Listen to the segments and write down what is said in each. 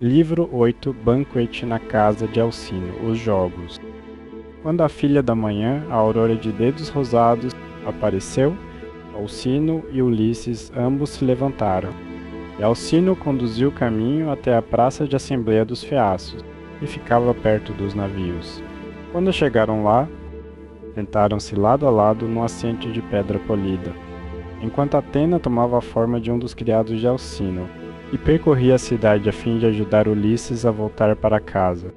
Livro 8 Banquete na casa de Alcino, os jogos. Quando a filha da manhã, a aurora de dedos rosados, apareceu, Alcino e Ulisses ambos se levantaram, e Alcino conduziu o caminho até a praça de assembleia dos feaços, que ficava perto dos navios. Quando chegaram lá, sentaram-se lado a lado num assento de pedra polida, enquanto Atena tomava a forma de um dos criados de Alcino, e percorria a cidade a fim de ajudar Ulisses a voltar para casa.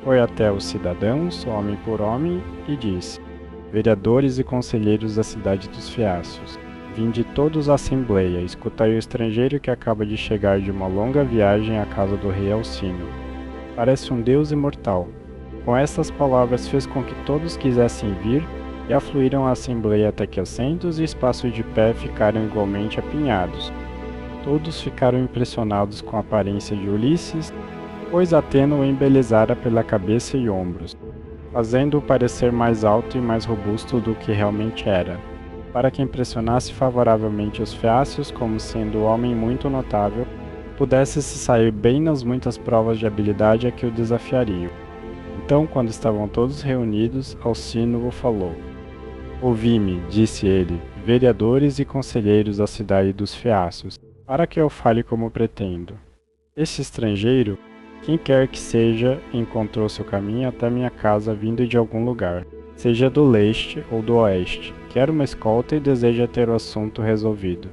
Foi até os cidadãos, homem por homem, e disse: Vereadores e conselheiros da cidade dos Feácios, vinde todos à assembleia, escutai o estrangeiro que acaba de chegar de uma longa viagem à casa do rei Alcino. Parece um deus imortal. Com estas palavras fez com que todos quisessem vir, e afluíram à assembleia até que assentos e espaços de pé ficaram igualmente apinhados. Todos ficaram impressionados com a aparência de Ulisses, pois Atena o embelezara pela cabeça e ombros, fazendo-o parecer mais alto e mais robusto do que realmente era, para que impressionasse favoravelmente os feácios como sendo homem muito notável, pudesse se sair bem nas muitas provas de habilidade a que o desafiariam. Então, quando estavam todos reunidos, Alcino o falou. Ouvi-me, disse ele, vereadores e conselheiros da cidade dos Feácios, para que eu fale como pretendo. Este estrangeiro, quem quer que seja, encontrou seu caminho até minha casa vindo de algum lugar, seja do leste ou do oeste, quer uma escolta e deseja ter o assunto resolvido.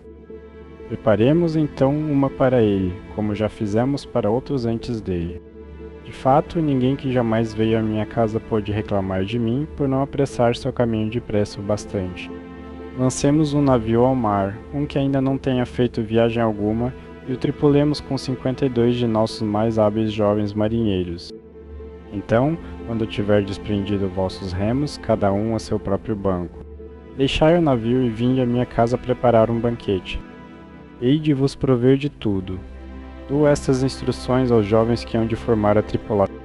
Preparemos então uma para ele, como já fizemos para outros antes dele. De fato, ninguém que jamais veio à minha casa pôde reclamar de mim por não apressar seu caminho depressa o bastante. Lancemos um navio ao mar, um que ainda não tenha feito viagem alguma, e o tripulemos com 52 de nossos mais hábeis jovens marinheiros. Então, quando tiver desprendido vossos remos, cada um a seu próprio banco, deixai o navio e vinde à minha casa preparar um banquete. Hei de vos prover de tudo. Dou estas instruções aos jovens que hão de formar a tripulação,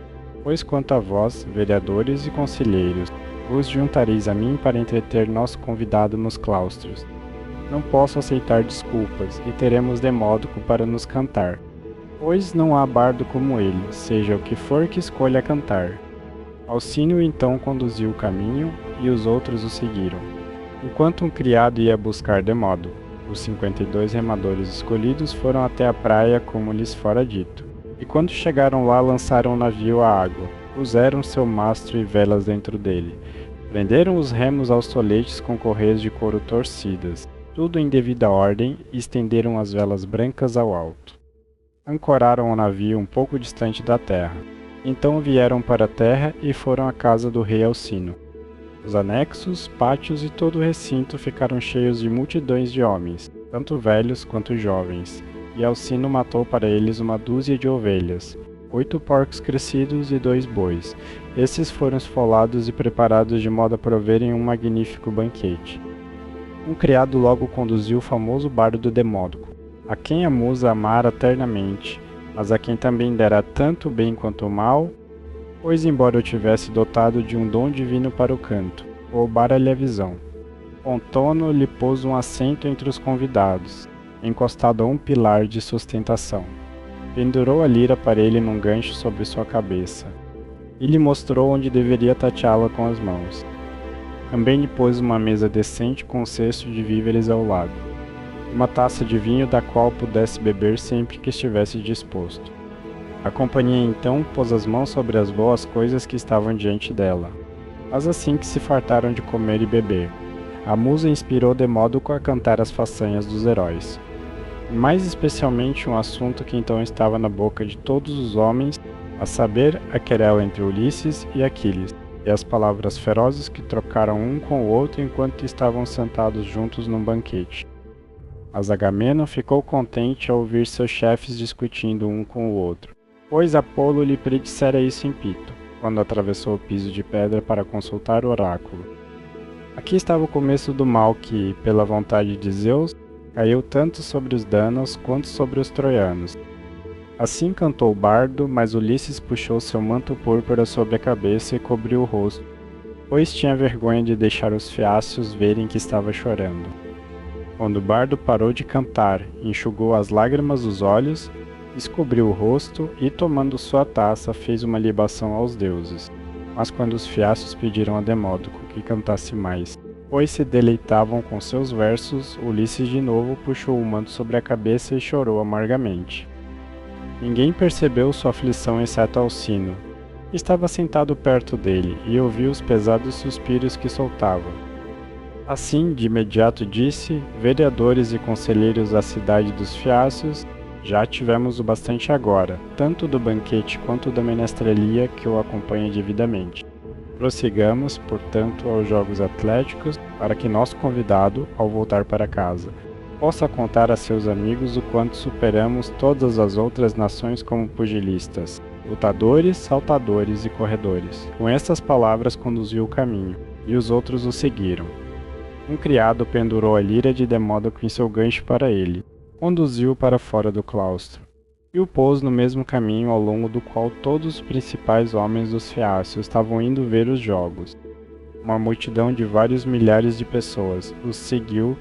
pois quanto a vós, vereadores e conselheiros, vos juntareis a mim para entreter nosso convidado nos claustros. Não posso aceitar desculpas, e teremos Demódoco para nos cantar, pois não há bardo como ele, seja o que for que escolha cantar. Alcínio então conduziu o caminho, e os outros o seguiram. Enquanto um criado ia buscar Demódoco, os 52 remadores escolhidos foram até a praia como lhes fora dito, e quando chegaram lá lançaram o navio à água, puseram seu mastro e velas dentro dele, prenderam os remos aos toletes com correias de couro torcidas, tudo em devida ordem, e estenderam as velas brancas ao alto. Ancoraram o navio um pouco distante da terra. Então vieram para a terra e foram à casa do rei Alcino. Os anexos, pátios e todo o recinto ficaram cheios de multidões de homens, tanto velhos quanto jovens, e Alcino matou para eles uma dúzia de ovelhas, 8 porcos crescidos e 2 bois. Esses foram esfolados e preparados de modo a proverem um magnífico banquete. Um criado logo conduziu o famoso bardo Demódoco, a quem a musa amara eternamente, mas a quem também dera tanto o bem quanto o mal, pois embora eu tivesse dotado de um dom divino para o canto, roubara-lhe a visão. Pontono lhe pôs um assento entre os convidados, encostado a um pilar de sustentação. Pendurou a lira para ele num gancho sobre sua cabeça, e lhe mostrou onde deveria tateá-la com as mãos. Também lhe pôs uma mesa decente com um cesto de víveres ao lado, uma taça de vinho da qual pudesse beber sempre que estivesse disposto. A companhia então pôs as mãos sobre as boas coisas que estavam diante dela, mas assim que se fartaram de comer e beber, a musa inspirou Demódoco a cantar as façanhas dos heróis. E mais especialmente um assunto que então estava na boca de todos os homens, a saber, a querela entre Ulisses e Aquiles, e as palavras ferozes que trocaram um com o outro enquanto estavam sentados juntos num banquete. Mas Agamemnon ficou contente ao ouvir seus chefes discutindo um com o outro, pois Apolo lhe predissera isso em Pito, quando atravessou o piso de pedra para consultar o oráculo. Aqui estava o começo do mal que, pela vontade de Zeus, caiu tanto sobre os danos quanto sobre os troianos. Assim cantou o bardo, mas Ulisses puxou seu manto púrpura sobre a cabeça e cobriu o rosto, pois tinha vergonha de deixar os feácios verem que estava chorando. Quando o bardo parou de cantar, enxugou as lágrimas dos olhos, descobriu o rosto e, tomando sua taça, fez uma libação aos deuses. Mas quando os fiaços pediram a Demódoco que cantasse mais, pois se deleitavam com seus versos, Ulisses de novo puxou o manto sobre a cabeça e chorou amargamente. Ninguém percebeu sua aflição exceto Alcino. Estava sentado perto dele e ouviu os pesados suspiros que soltava. Assim, de imediato disse: vereadores e conselheiros da cidade dos fiaços, já tivemos o bastante agora, tanto do banquete quanto da menestrelia que o acompanha devidamente. Prossigamos, portanto, aos jogos atléticos, para que nosso convidado, ao voltar para casa, possa contar a seus amigos o quanto superamos todas as outras nações como pugilistas, lutadores, saltadores e corredores. Com estas palavras conduziu o caminho, e os outros o seguiram. Um criado pendurou a lira de Demódoco em seu gancho para ele, conduziu-o para fora do claustro, e o pôs no mesmo caminho ao longo do qual todos os principais homens dos fiácios estavam indo ver os jogos. Uma multidão de vários milhares de pessoas os seguiu,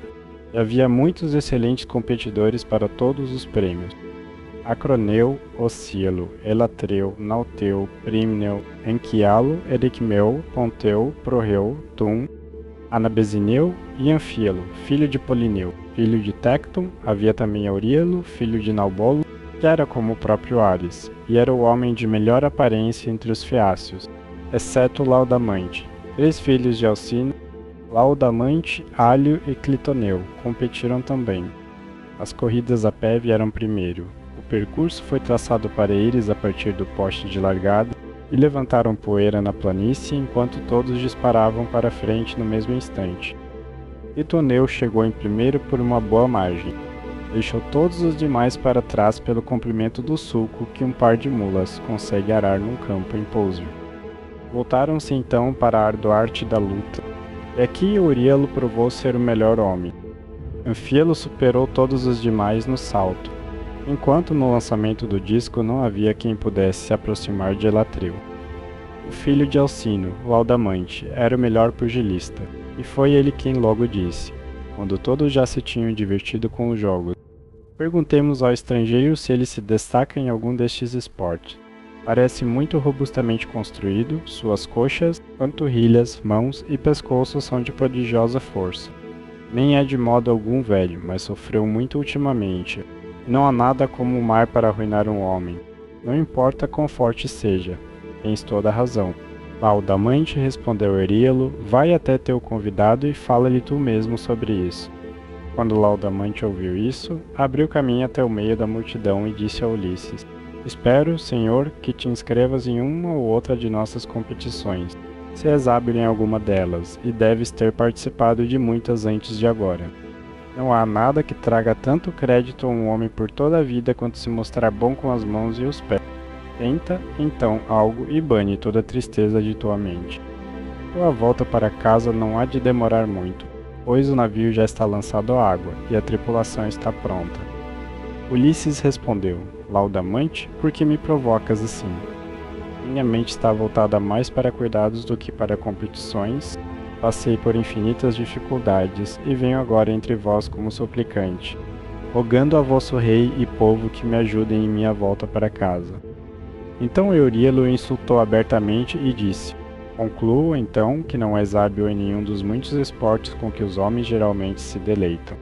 e havia muitos excelentes competidores para todos os prêmios. Acroneu, Ocilo, Elatreu, Nauteu, Prímneo, Enquialo, Ericmeu, Ponteu, Proreu, Tum, Anabesineu e Anfíalo, filho de Polineu, filho de Tecton. Havia também Auríalo, filho de Naubolo, que era como o próprio Ares, e era o homem de melhor aparência entre os fiácios, exceto Laodamante. 3 filhos de Alcino, Laodamante, Álio e Clitoneu, competiram também. As corridas a pé vieram primeiro. O percurso foi traçado para eles a partir do poste de largada, e levantaram poeira na planície enquanto todos disparavam para frente no mesmo instante. Clitoneu chegou em primeiro por uma boa margem. Deixou todos os demais para trás pelo comprimento do sulco que um par de mulas consegue arar num campo em pouso. Voltaram-se então para a árdua arte da luta, e aqui Euríalo provou ser o melhor homem. Anfíalo superou todos os demais no salto, enquanto no lançamento do disco não havia quem pudesse se aproximar de Elatreu. O filho de Alcino, Laodamante, era o melhor pugilista, e foi ele quem logo disse, quando todos já se tinham divertido com os jogos: perguntemos ao estrangeiro se ele se destaca em algum destes esportes. Parece muito robustamente construído, suas coxas, panturrilhas, mãos e pescoço são de prodigiosa força. Nem é de modo algum velho, mas sofreu muito ultimamente. Não há nada como o mar para arruinar um homem. Não importa quão forte seja. Tens toda a razão. Laodamante, respondeu Euríalo, vai até teu convidado e fala-lhe tu mesmo sobre isso. Quando Laodamante ouviu isso, abriu caminho até o meio da multidão e disse a Ulisses: espero, senhor, que te inscrevas em uma ou outra de nossas competições. Se és hábil em alguma delas, e deves ter participado de muitas antes de agora. Não há nada que traga tanto crédito a um homem por toda a vida quanto se mostrar bom com as mãos e os pés. Tenta, então, algo e bane toda a tristeza de tua mente. Tua volta para casa não há de demorar muito, pois o navio já está lançado à água e a tripulação está pronta. Ulisses respondeu: Laodamante, por que me provocas assim? Minha mente está voltada mais para cuidados do que para competições. Passei por infinitas dificuldades e venho agora entre vós como suplicante, rogando a vosso rei e povo que me ajudem em minha volta para casa. Então Euríalo o insultou abertamente e disse: concluo então que não és hábil em nenhum dos muitos esportes com que os homens geralmente se deleitam.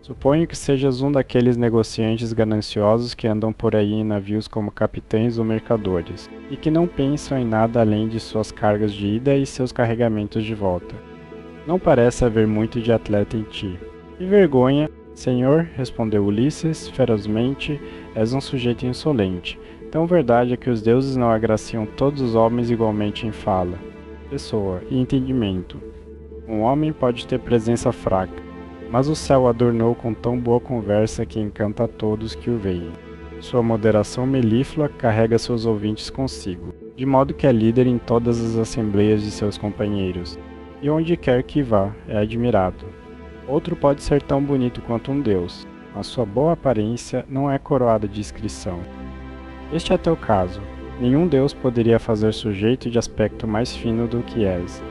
Suponho que sejas um daqueles negociantes gananciosos que andam por aí em navios como capitães ou mercadores, e que não pensam em nada além de suas cargas de ida e seus carregamentos de volta. Não parece haver muito de atleta em ti. Que vergonha, senhor, respondeu Ulisses, ferozmente, és um sujeito insolente. Tão verdade é que os deuses não agraciam todos os homens igualmente em fala, pessoa e entendimento. Um homem pode ter presença fraca, mas o céu adornou com tão boa conversa que encanta a todos que o veem. Sua moderação melíflua carrega seus ouvintes consigo, de modo que é líder em todas as assembleias de seus companheiros, e onde quer que vá, é admirado. Outro pode ser tão bonito quanto um deus, mas sua boa aparência não é coroada de inscrição. Este é teu caso. Nenhum deus poderia fazer sujeito de aspecto mais fino do que és.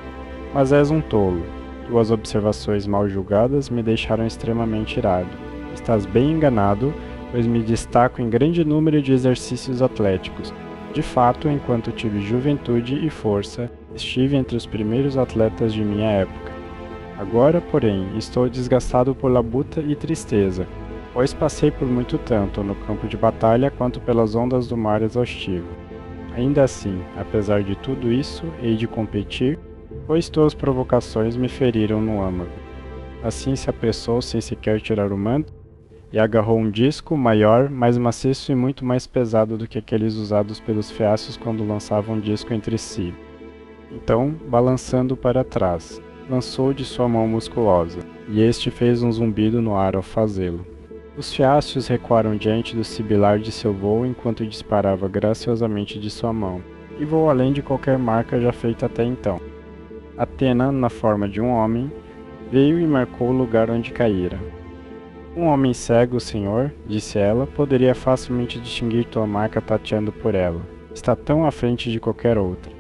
Mas és um tolo. Tuas observações mal julgadas me deixaram extremamente irado. Estás bem enganado, pois me destaco em grande número de exercícios atléticos. De fato, enquanto tive juventude e força, estive entre os primeiros atletas de minha época. Agora, porém, estou desgastado por labuta e tristeza, pois passei por muito tanto no campo de batalha quanto pelas ondas do mar exaustivo. Ainda assim, apesar de tudo isso, hei de competir, pois tuas provocações me feriram no âmago. Assim se apressou sem sequer tirar o manto, e agarrou um disco maior, mais maciço e muito mais pesado do que aqueles usados pelos feácios quando lançavam um disco entre si. Então, balançando para trás, lançou de sua mão musculosa, e este fez um zumbido no ar ao fazê-lo. Os feácios recuaram diante do sibilar de seu vôo enquanto disparava graciosamente de sua mão, e voou além de qualquer marca já feita até então. Atena, na forma de um homem, veio e marcou o lugar onde caíra. Um homem cego, senhor, disse ela, poderia facilmente distinguir tua marca tateando por ela. Está tão à frente de qualquer outra.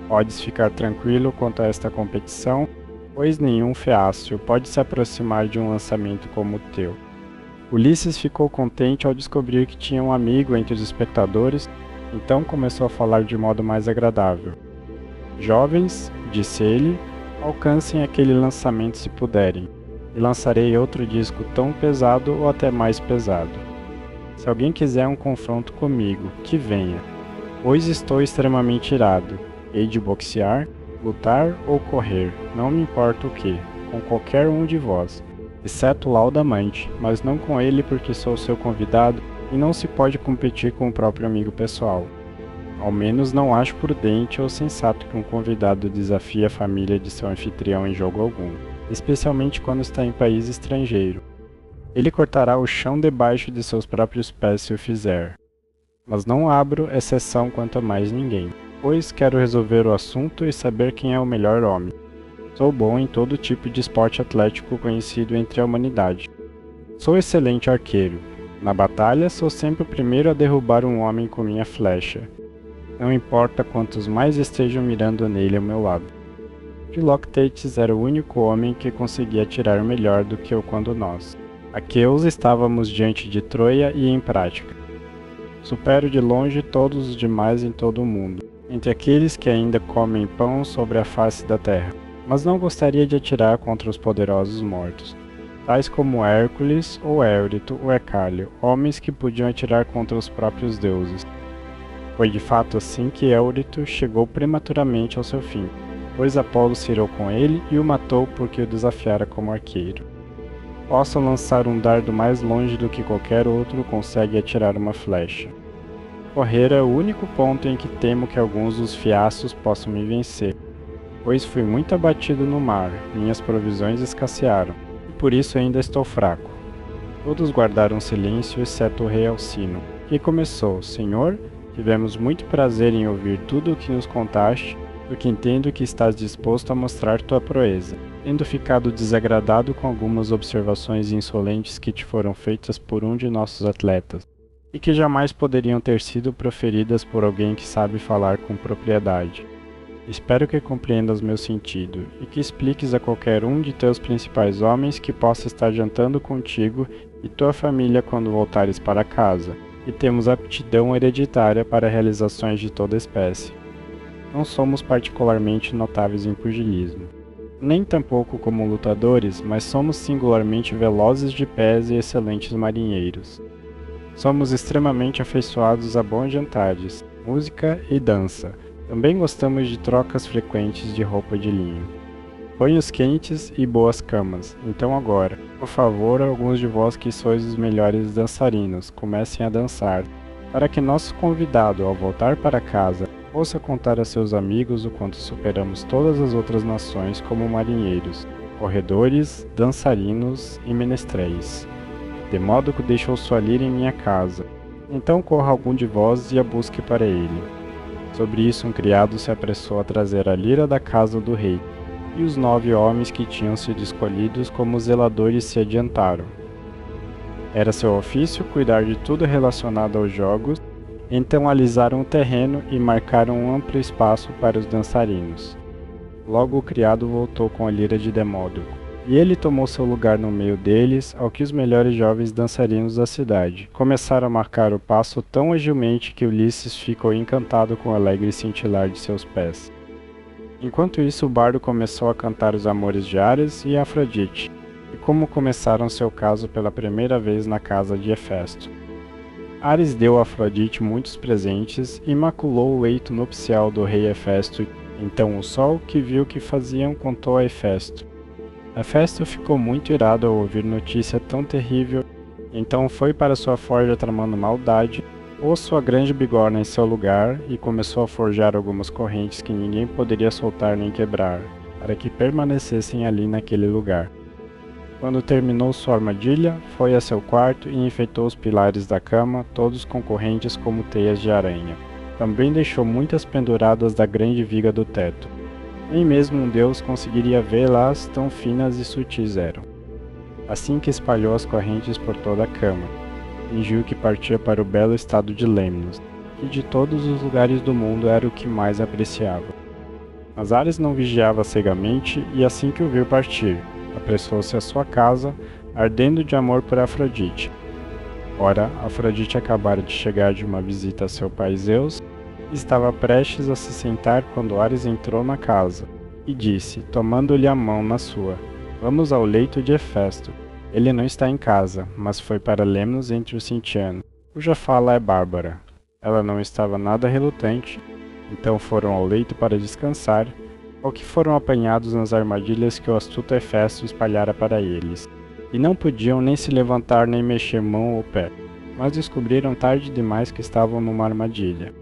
Podes ficar tranquilo quanto a esta competição, pois nenhum feácio pode se aproximar de um lançamento como o teu. Ulisses ficou contente ao descobrir que tinha um amigo entre os espectadores, então começou a falar de modo mais agradável. Jovens, disse ele, alcancem aquele lançamento se puderem, e lançarei outro disco tão pesado ou até mais pesado. Se alguém quiser um confronto comigo, que venha, pois estou extremamente irado. Hei de boxear, lutar ou correr, não me importa o que, com qualquer um de vós, exceto Laodamante, mas não com ele porque sou seu convidado e não se pode competir com o próprio amigo pessoal. Ao menos não acho prudente ou sensato que um convidado desafie a família de seu anfitrião em jogo algum, especialmente quando está em país estrangeiro. Ele cortará o chão debaixo de seus próprios pés se o fizer. Mas não abro exceção quanto a mais ninguém, pois quero resolver o assunto e saber quem é o melhor homem. Sou bom em todo tipo de esporte atlético conhecido entre a humanidade. Sou excelente arqueiro. Na batalha, sou sempre o primeiro a derrubar um homem com minha flecha. Não importa quantos mais estejam mirando nele ao meu lado. Philoctetes era o único homem que conseguia atirar melhor do que eu quando nós. Aqueus estávamos diante de Troia e em prática. Supero de longe todos os demais em todo o mundo, entre aqueles que ainda comem pão sobre a face da terra. Mas não gostaria de atirar contra os poderosos mortos, tais como Hércules ou Éurito ou Ecálio, homens que podiam atirar contra os próprios deuses. Foi de fato assim que Éurito chegou prematuramente ao seu fim, pois Apolo se irou com ele e o matou porque o desafiara como arqueiro. Posso lançar um dardo mais longe do que qualquer outro consegue atirar uma flecha. Correr é o único ponto em que temo que alguns dos fiaços possam me vencer, pois fui muito abatido no mar, minhas provisões escassearam, e por isso ainda estou fraco. Todos guardaram silêncio, exceto o rei Alcino, que começou: Senhor, tivemos muito prazer em ouvir tudo o que nos contaste, porque entendo que estás disposto a mostrar tua proeza, tendo ficado desagradado com algumas observações insolentes que te foram feitas por um de nossos atletas, e que jamais poderiam ter sido proferidas por alguém que sabe falar com propriedade. Espero que compreendas meu sentido, e que expliques a qualquer um de teus principais homens que possa estar jantando contigo e tua família quando voltares para casa, e temos aptidão hereditária para realizações de toda espécie. Não somos particularmente notáveis em pugilismo, nem tampouco como lutadores, mas somos singularmente velozes de pés e excelentes marinheiros. Somos extremamente afeiçoados a bons jantares, música e dança. Também gostamos de trocas frequentes de roupa de linho. Banhos quentes e boas camas. Então agora, por favor, alguns de vós que sois os melhores dançarinos, comecem a dançar, para que nosso convidado, ao voltar para casa, possa contar a seus amigos o quanto superamos todas as outras nações como marinheiros, corredores, dançarinos e menestréis. De modo que deixou sua lira em minha casa. Então corra algum de vós e a busque para ele. Sobre isso um criado se apressou a trazer a lira da casa do rei, e os 9 homens que tinham sido escolhidos como zeladores se adiantaram. Era seu ofício cuidar de tudo relacionado aos jogos, então alisaram o terreno e marcaram um amplo espaço para os dançarinos. Logo o criado voltou com a lira de Demódoco, E ele tomou seu lugar no meio deles, ao que os melhores jovens dançarinos da cidade começaram a marcar o passo tão agilmente que Ulisses ficou encantado com o alegre cintilar de seus pés. Enquanto isso, o bardo começou a cantar os amores de Ares e Afrodite, e como começaram seu caso pela primeira vez na casa de Hefesto. Ares deu a Afrodite muitos presentes e maculou o leito nupcial do rei Hefesto. Então o sol, que viu o que faziam, contou a Hefesto. Hefesto ficou muito irado ao ouvir notícia tão terrível, então foi para sua forja tramando maldade, pôs sua grande bigorna em seu lugar e começou a forjar algumas correntes que ninguém poderia soltar nem quebrar, para que permanecessem ali naquele lugar. Quando terminou sua armadilha, foi a seu quarto e enfeitou os pilares da cama, todos com correntes como teias de aranha. Também deixou muitas penduradas da grande viga do teto. Nem mesmo um deus conseguiria vê-las, tão finas e sutis eram. Assim que espalhou as correntes por toda a cama, fingiu que partia para o belo estado de Lemnos, que de todos os lugares do mundo era o que mais apreciava. Mas Ares não vigiava cegamente e assim que o viu partir, apressou-se à sua casa, ardendo de amor por Afrodite. Ora, Afrodite acabara de chegar de uma visita a seu pai Zeus, e estava prestes a se sentar quando Ares entrou na casa, e disse, tomando-lhe a mão na sua, vamos ao leito de Hefesto. Ele não está em casa, mas foi para Lemnos entre os Sintianos, cuja fala é bárbara. Ela não estava nada relutante, então foram ao leito para descansar, ao que foram apanhados nas armadilhas que o astuto Hefesto espalhara para eles. E não podiam nem se levantar nem mexer mão ou pé, mas descobriram tarde demais que estavam numa armadilha.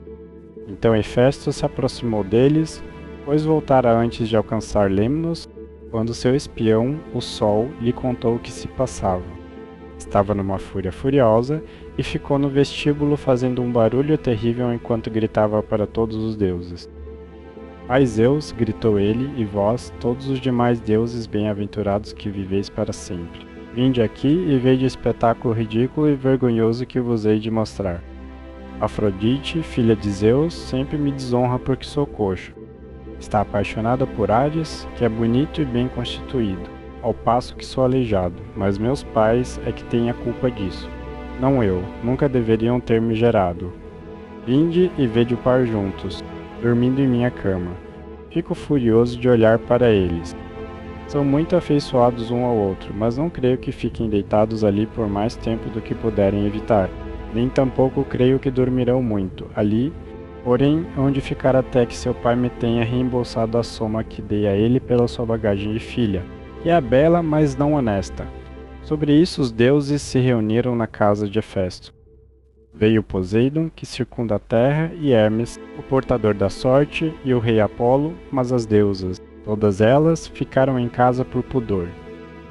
Então Hefesto se aproximou deles, pois voltara antes de alcançar Lemnos, quando seu espião, o Sol, lhe contou o que se passava. Estava numa fúria furiosa e ficou no vestíbulo fazendo um barulho terrível enquanto gritava para todos os deuses. Pai Zeus, gritou ele, e vós, todos os demais deuses bem-aventurados que viveis para sempre. Vinde aqui e vede o espetáculo ridículo e vergonhoso que vos hei de mostrar. Afrodite, filha de Zeus, sempre me desonra porque sou coxo. Está apaixonada por Ares, que é bonito e bem constituído, ao passo que sou aleijado, mas meus pais é que têm a culpa disso. Não eu, nunca deveriam ter me gerado. Vinde e vede o par juntos, dormindo em minha cama. Fico furioso de olhar para eles. São muito afeiçoados um ao outro, mas não creio que fiquem deitados ali por mais tempo do que puderem evitar. Nem tampouco creio que dormirão muito ali, porém, onde ficar até que seu pai me tenha reembolsado a soma que dei a ele pela sua bagagem de filha, que é bela, mas não honesta. Sobre isso os deuses se reuniram na casa de Hefesto. Veio Poseidon, que circunda a terra, e Hermes, o portador da sorte, e o rei Apolo, mas as deusas, todas elas, ficaram em casa por pudor.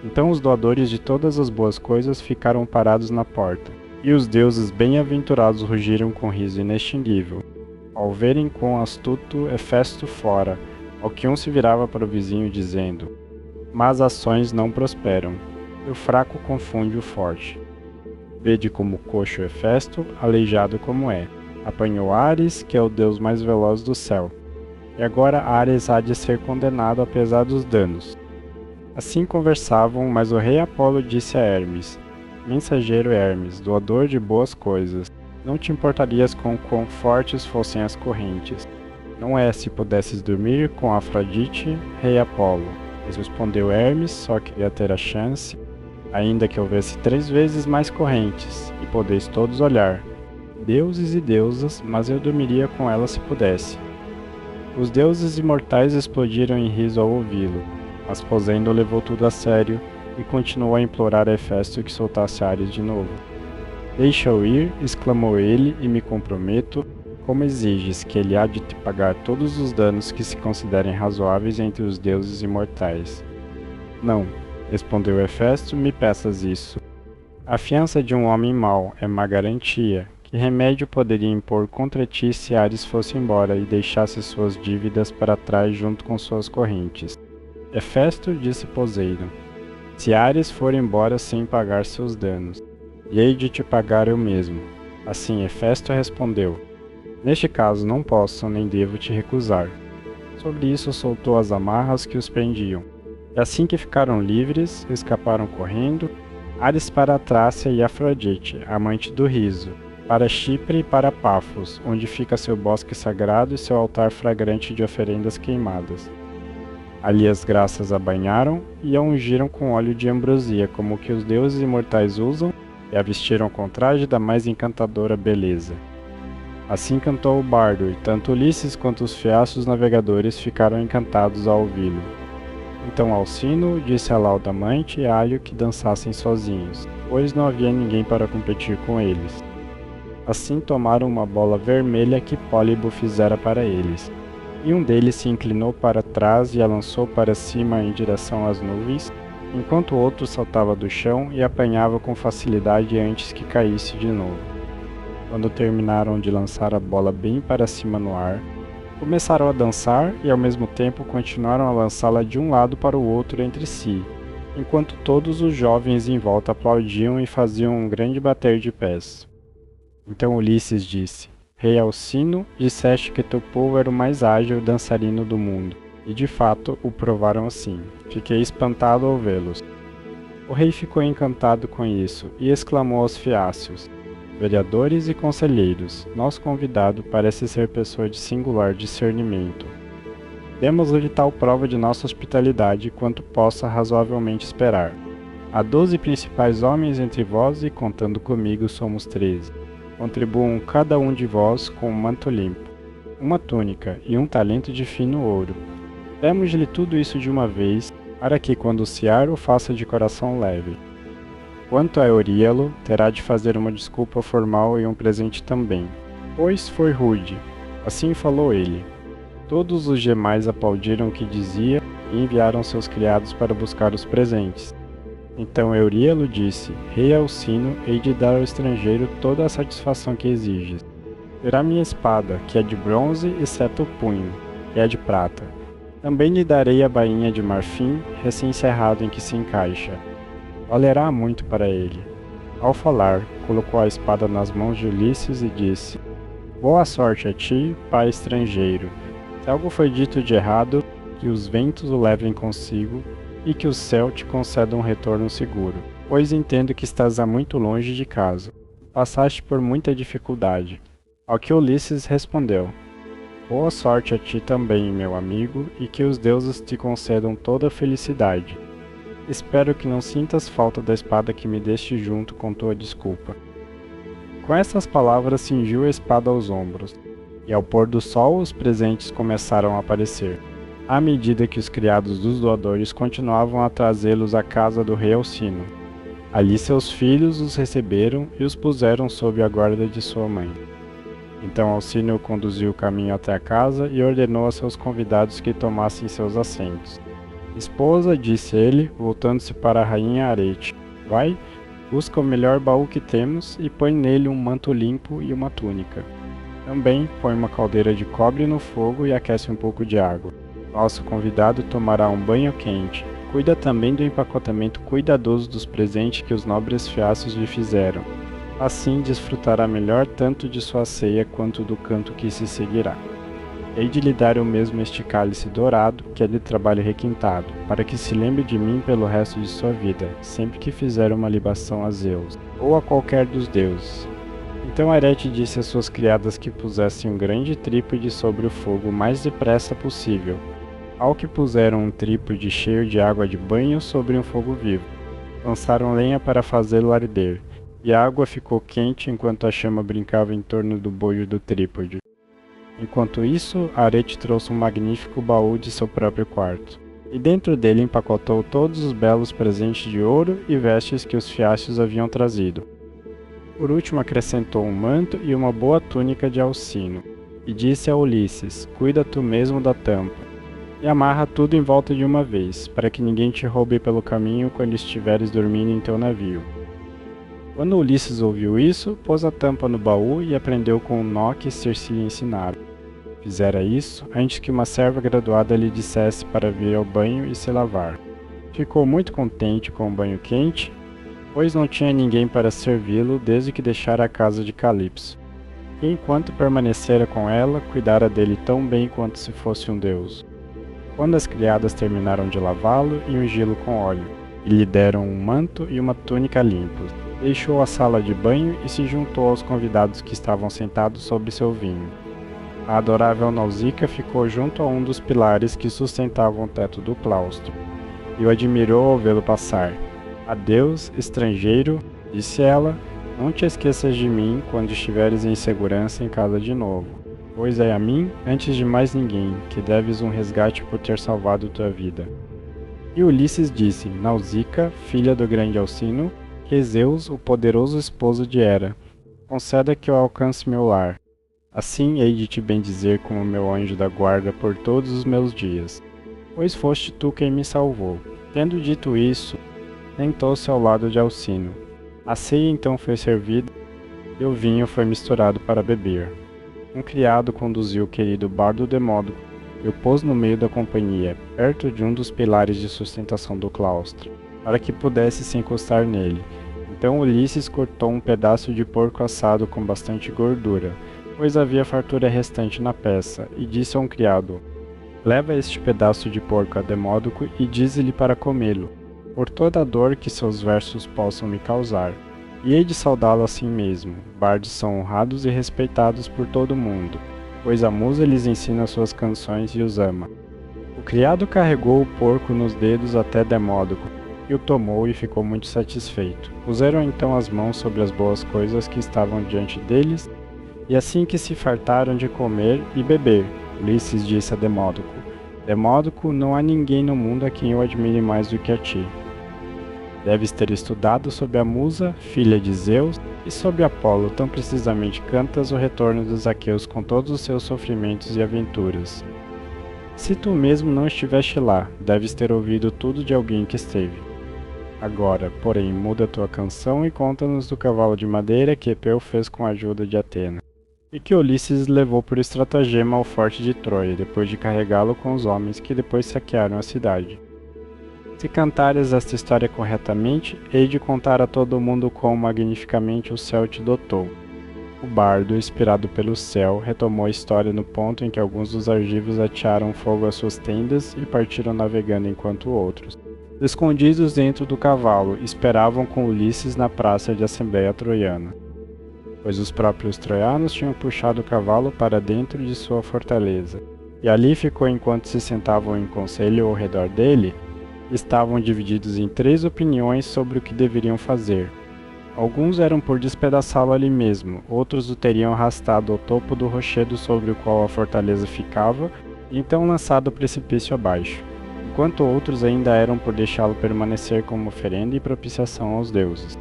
Então os doadores de todas as boas coisas ficaram parados na porta, e os deuses bem-aventurados rugiram com riso inextinguível, ao verem quão astuto Hefesto fora, ao que um se virava para o vizinho dizendo, mas ações não prosperam, e o fraco confunde o forte. Vede como coxo Hefesto, aleijado como é, apanhou Ares, que é o deus mais veloz do céu, e agora Ares há de ser condenado apesar dos danos. Assim conversavam, mas o rei Apolo disse a Hermes, mensageiro Hermes, doador de boas coisas, não te importarias com quão fortes fossem as correntes. Não é se pudesses dormir com Afrodite, rei Apolo. Respondeu Hermes, só queria ter a chance, ainda que houvesse 3 vezes mais correntes, e podeis todos olhar. Deuses e deusas, mas eu dormiria com ela se pudesse. Os deuses imortais explodiram em riso ao ouvi-lo, mas Poseidon levou tudo a sério, e continuou a implorar a Hefesto que soltasse Ares de novo. Deixa-o ir, exclamou ele, e me comprometo, como exiges que ele há de te pagar todos os danos que se considerem razoáveis entre os deuses imortais. Não, respondeu Hefesto, me peças isso. A fiança de um homem mau é má garantia. Que remédio poderia impor contra ti se Ares fosse embora e deixasse suas dívidas para trás junto com suas correntes? Hefesto, disse Poseidon, se Ares for embora sem pagar seus danos, e hei de te pagar eu mesmo. Assim Hefesto respondeu, neste caso não posso nem devo te recusar. Sobre isso soltou as amarras que os prendiam. E assim que ficaram livres, escaparam correndo, Ares para a Trácia e Afrodite, amante do riso, para Chipre e para Pafos, onde fica seu bosque sagrado e seu altar fragrante de oferendas queimadas. Ali as graças a banharam e a ungiram com óleo de ambrosia, como que os deuses imortais usam, e a vestiram com traje da mais encantadora beleza. Assim cantou o bardo, e tanto Ulisses quanto os fiascos navegadores ficaram encantados ao ouvi-lo. Então Alcino disse a Laodamante e Alho que dançassem sozinhos, pois não havia ninguém para competir com eles. Assim tomaram uma bola vermelha que Pólibo fizera para eles, e um deles se inclinou para trás e a lançou para cima em direção às nuvens, enquanto o outro saltava do chão e apanhava com facilidade antes que caísse de novo. Quando terminaram de lançar a bola bem para cima no ar, começaram a dançar e ao mesmo tempo continuaram a lançá-la de um lado para o outro entre si, enquanto todos os jovens em volta aplaudiam e faziam um grande bater de pés. Então Ulisses disse: Rei Alcino, disseste que teu povo era o mais ágil dançarino do mundo, e de fato o provaram assim. Fiquei espantado ao vê-los. O rei ficou encantado com isso e exclamou aos fiácios: Vereadores e conselheiros, nosso convidado parece ser pessoa de singular discernimento. Demos-lhe tal prova de nossa hospitalidade quanto possa razoavelmente esperar. Há 12 principais homens entre vós e, contando comigo, somos 13. Contribuam cada um de vós com um manto limpo, uma túnica e um talento de fino ouro. Demos-lhe tudo isso de uma vez, para que, quando cear, o faça de coração leve. Quanto a Euríalo, terá de fazer uma desculpa formal e um presente também, pois foi rude. Assim falou ele. Todos os demais aplaudiram o que dizia e enviaram seus criados para buscar os presentes. Então Euríalo disse: Rei Alcino, hei de dar ao estrangeiro toda a satisfação que exiges. Terá minha espada, que é de bronze, exceto o punho, que é de prata. Também lhe darei a bainha de marfim, recém-cerrado em que se encaixa. Valerá muito para ele. Ao falar, colocou a espada nas mãos de Ulisses e disse: Boa sorte a ti, pai estrangeiro. Se algo foi dito de errado, que os ventos o levem consigo e que o céu te conceda um retorno seguro, pois entendo que estás há muito longe de casa. Passaste por muita dificuldade. Ao que Ulisses respondeu: Boa sorte a ti também, meu amigo, e que os deuses te concedam toda a felicidade. Espero que não sintas falta da espada que me deste junto com tua desculpa. Com essas palavras cingiu a espada aos ombros, e ao pôr do sol os presentes começaram a aparecer, à medida que os criados dos doadores continuavam a trazê-los à casa do rei Alcino. Ali seus filhos os receberam e os puseram sob a guarda de sua mãe. Então Alcino conduziu o caminho até a casa e ordenou a seus convidados que tomassem seus assentos. Esposa, disse ele, voltando-se para a rainha Arete, vai, busca o melhor baú que temos e põe nele um manto limpo e uma túnica. Também põe uma caldeira de cobre no fogo e aquece um pouco de água. Nosso convidado tomará um banho quente. Cuida também do empacotamento cuidadoso dos presentes que os nobres fiaços lhe fizeram. Assim desfrutará melhor tanto de sua ceia quanto do canto que se seguirá. Hei de lhe dar o mesmo este cálice dourado, que é de trabalho requintado, para que se lembre de mim pelo resto de sua vida, sempre que fizer uma libação a Zeus, ou a qualquer dos deuses. Então Arete disse às suas criadas que pusessem um grande trípode sobre o fogo o mais depressa possível, ao que puseram um trípode cheio de água de banho sobre um fogo vivo. Lançaram lenha para fazê-lo arder, e a água ficou quente enquanto a chama brincava em torno do bojo do trípode. Enquanto isso, Arete trouxe um magnífico baú de seu próprio quarto, e dentro dele empacotou todos os belos presentes de ouro e vestes que os fiácios haviam trazido. Por último acrescentou um manto e uma boa túnica de Alcino, e disse a Ulisses: Cuida tu mesmo da tampa, e amarra tudo em volta de uma vez, para que ninguém te roube pelo caminho quando estiveres dormindo em teu navio. Quando Ulisses ouviu isso, pôs a tampa no baú e aprendeu com o nó que Circe lhe ensinara. Fizera isso antes que uma serva graduada lhe dissesse para vir ao banho e se lavar. Ficou muito contente com o banho quente, pois não tinha ninguém para servi-lo desde que deixara a casa de Calipso. E enquanto permanecera com ela, cuidara dele tão bem quanto se fosse um deus. Quando as criadas terminaram de lavá-lo e ungí-lo com óleo, e lhe deram um manto e uma túnica limpos, deixou a sala de banho e se juntou aos convidados que estavam sentados sobre seu vinho. A adorável Nausicaa ficou junto a um dos pilares que sustentavam o teto do claustro, e o admirou ao vê-lo passar. Adeus, estrangeiro, disse ela, não te esqueças de mim quando estiveres em segurança em casa de novo, pois é a mim, antes de mais ninguém, que deves um resgate por ter salvado tua vida. E Ulisses disse, Nausicaa, filha do grande Alcino, que Zeus, o poderoso esposo de Hera, conceda que eu alcance meu lar. Assim hei de te bendizer como meu anjo da guarda por todos os meus dias, pois foste tu quem me salvou. Tendo dito isso, sentou-se ao lado de Alcino. A ceia então foi servida e o vinho foi misturado para beber. Um criado conduziu o querido bardo Demódoco e o pôs no meio da companhia, perto de um dos pilares de sustentação do claustro, para que pudesse se encostar nele. Então Ulisses cortou um pedaço de porco assado com bastante gordura, pois havia fartura restante na peça, e disse a um criado, leva este pedaço de porco a Demódoco e dize-lhe para comê-lo, por toda a dor que seus versos possam me causar. E hei de saudá-lo assim mesmo. Bardos são honrados e respeitados por todo o mundo, pois a musa lhes ensina suas canções e os ama. O criado carregou o porco nos dedos até Demódoco, e o tomou e ficou muito satisfeito. Puseram então as mãos sobre as boas coisas que estavam diante deles, e assim que se fartaram de comer e beber, Ulisses disse a Demódoco, Demódoco, não há ninguém no mundo a quem eu admire mais do que a ti. Deves ter estudado sobre a musa, filha de Zeus, e sobre Apolo tão precisamente cantas o retorno dos aqueus com todos os seus sofrimentos e aventuras. Se tu mesmo não estiveste lá, deves ter ouvido tudo de alguém que esteve. Agora, porém, muda tua canção e conta-nos do cavalo de madeira que Epeu fez com a ajuda de Atena, e que Ulisses levou por estratagema ao forte de Troia, depois de carregá-lo com os homens que depois saquearam a cidade. Se cantares esta história corretamente, hei de contar a todo mundo quão magnificamente o céu te dotou. O bardo, inspirado pelo céu, retomou a história no ponto em que alguns dos argivos atearam fogo às suas tendas e partiram navegando enquanto outros, escondidos dentro do cavalo, esperavam com Ulisses na praça de assembleia troiana, pois os próprios troianos tinham puxado o cavalo para dentro de sua fortaleza, e ali ficou enquanto se sentavam em conselho ao redor dele. Estavam divididos em 3 opiniões sobre o que deveriam fazer. Alguns eram por despedaçá-lo ali mesmo, outros o teriam arrastado ao topo do rochedo sobre o qual a fortaleza ficava e então lançado o precipício abaixo, enquanto outros ainda eram por deixá-lo permanecer como oferenda e propiciação aos deuses.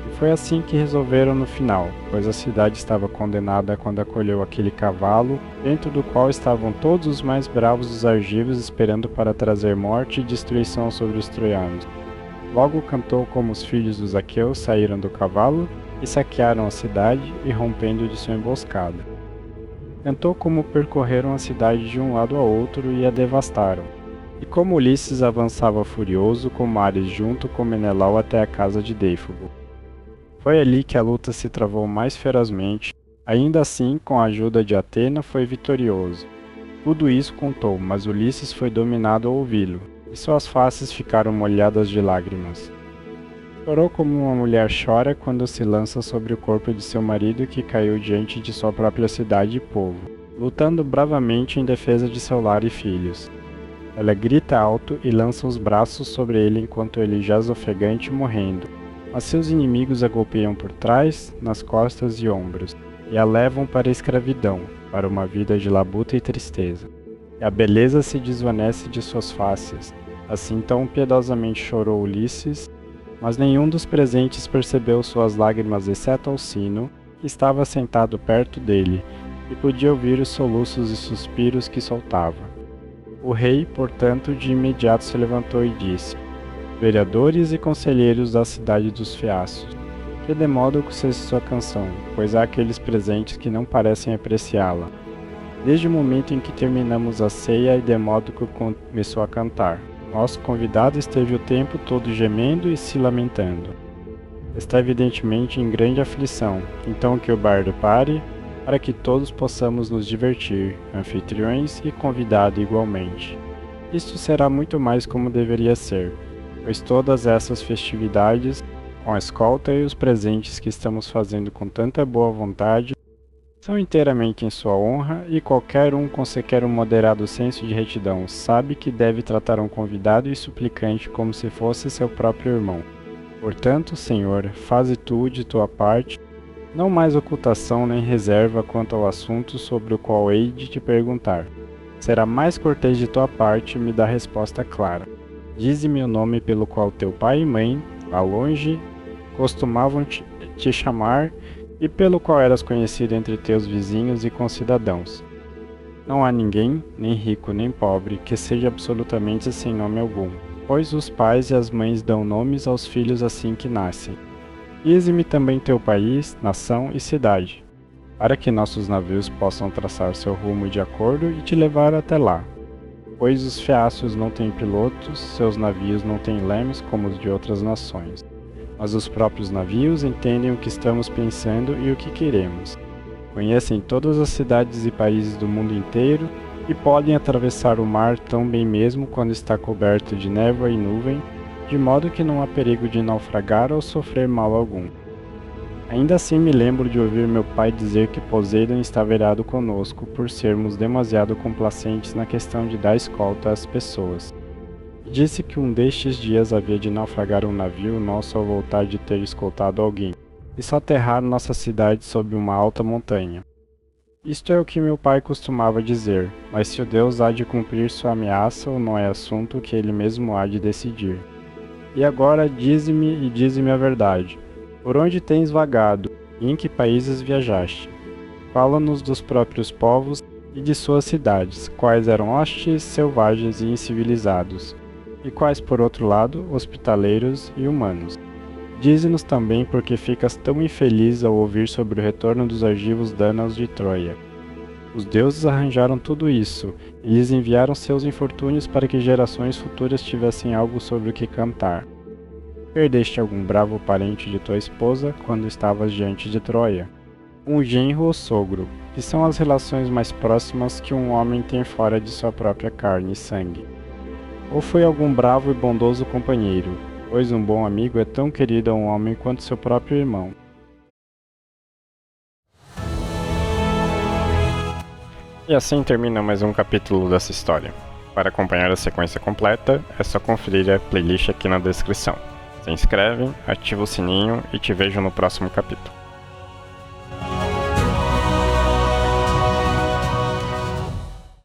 E foi assim que resolveram no final, pois a cidade estava condenada quando acolheu aquele cavalo, dentro do qual estavam todos os mais bravos dos argivos esperando para trazer morte e destruição sobre os troianos. Logo cantou como os filhos dos aqueus saíram do cavalo e saquearam a cidade, irrompendo de sua emboscada. Cantou como percorreram a cidade de um lado a outro e a devastaram, e como Ulisses avançava furioso com Ares junto com Menelau até a casa de Deifobo. Foi ali que a luta se travou mais ferozmente, ainda assim, com a ajuda de Atena, foi vitorioso. Tudo isso contou, mas Ulisses foi dominado ao ouvi-lo, e suas faces ficaram molhadas de lágrimas. Chorou como uma mulher chora quando se lança sobre o corpo de seu marido que caiu diante de sua própria cidade e povo, lutando bravamente em defesa de seu lar e filhos. Ela grita alto e lança os braços sobre ele enquanto ele jaz ofegante morrendo, mas seus inimigos a golpeiam por trás, nas costas e ombros, e a levam para a escravidão, para uma vida de labuta e tristeza. E a beleza se desvanece de suas faces. Assim tão piedosamente chorou Ulisses, mas nenhum dos presentes percebeu suas lágrimas exceto Alcino, que estava sentado perto dele, e podia ouvir os soluços e suspiros que soltava. O rei, portanto, de imediato se levantou e disse, vereadores e conselheiros da cidade dos Feácios, que Demódoco cesse sua canção, pois há aqueles presentes que não parecem apreciá-la. Desde o momento em que terminamos a ceia e Demódoco começou a cantar, nosso convidado esteve o tempo todo gemendo e se lamentando. Está evidentemente em grande aflição, então que o bardo pare, para que todos possamos nos divertir, anfitriões e convidado igualmente. isto será muito mais como deveria ser, pois todas essas festividades, com a escolta e os presentes que estamos fazendo com tanta boa vontade, são inteiramente em sua honra, e qualquer um com sequer um moderado senso de retidão sabe que deve tratar um convidado e suplicante como se fosse seu próprio irmão. Portanto, Senhor, faze tu de tua parte, não mais ocultação nem reserva quanto ao assunto sobre o qual hei de te perguntar. Será mais cortês de tua parte me dar resposta clara. Dize-me o nome pelo qual teu pai e mãe, lá longe, costumavam te chamar, e pelo qual eras conhecido entre teus vizinhos e concidadãos. Não há ninguém, nem rico nem pobre, que seja absolutamente sem nome algum, pois os pais e as mães dão nomes aos filhos assim que nascem. Dize-me também teu país, nação e cidade, para que nossos navios possam traçar seu rumo de acordo e te levar até lá. Pois os feácios não têm pilotos, seus navios não têm lemes como os de outras nações. Mas os próprios navios entendem o que estamos pensando e o que queremos. Conhecem todas as cidades e países do mundo inteiro e podem atravessar o mar tão bem mesmo quando está coberto de névoa e nuvem, de modo que não há perigo de naufragar ou sofrer mal algum. Ainda assim me lembro de ouvir meu pai dizer que Poseidon estava irado conosco por sermos demasiado complacentes na questão de dar escolta às pessoas. Disse que um destes dias havia de naufragar um navio nosso ao voltar de ter escoltado alguém, e soterrar nossa cidade sob uma alta montanha. Isto é o que meu pai costumava dizer, mas se o Deus há de cumprir sua ameaça ou não é assunto que ele mesmo há de decidir. E agora dize-me a verdade. Por onde tens vagado, e em que países viajaste? Fala-nos dos próprios povos e de suas cidades, quais eram hostis, selvagens e incivilizados, e quais, por outro lado, hospitaleiros e humanos. Dize-nos também por que ficas tão infeliz ao ouvir sobre o retorno dos argivos dánaos de Troia. Os deuses arranjaram tudo isso, e lhes enviaram seus infortúnios para que gerações futuras tivessem algo sobre o que cantar. Perdeste algum bravo parente de tua esposa quando estavas diante de Troia? Um genro ou sogro, que são as relações mais próximas que um homem tem fora de sua própria carne e sangue. Ou foi algum bravo e bondoso companheiro, pois um bom amigo é tão querido a um homem quanto seu próprio irmão. E assim termina mais um capítulo dessa história. Para acompanhar a sequência completa, é só conferir a playlist aqui na descrição. Se inscreve, ativa o sininho e te vejo no próximo capítulo.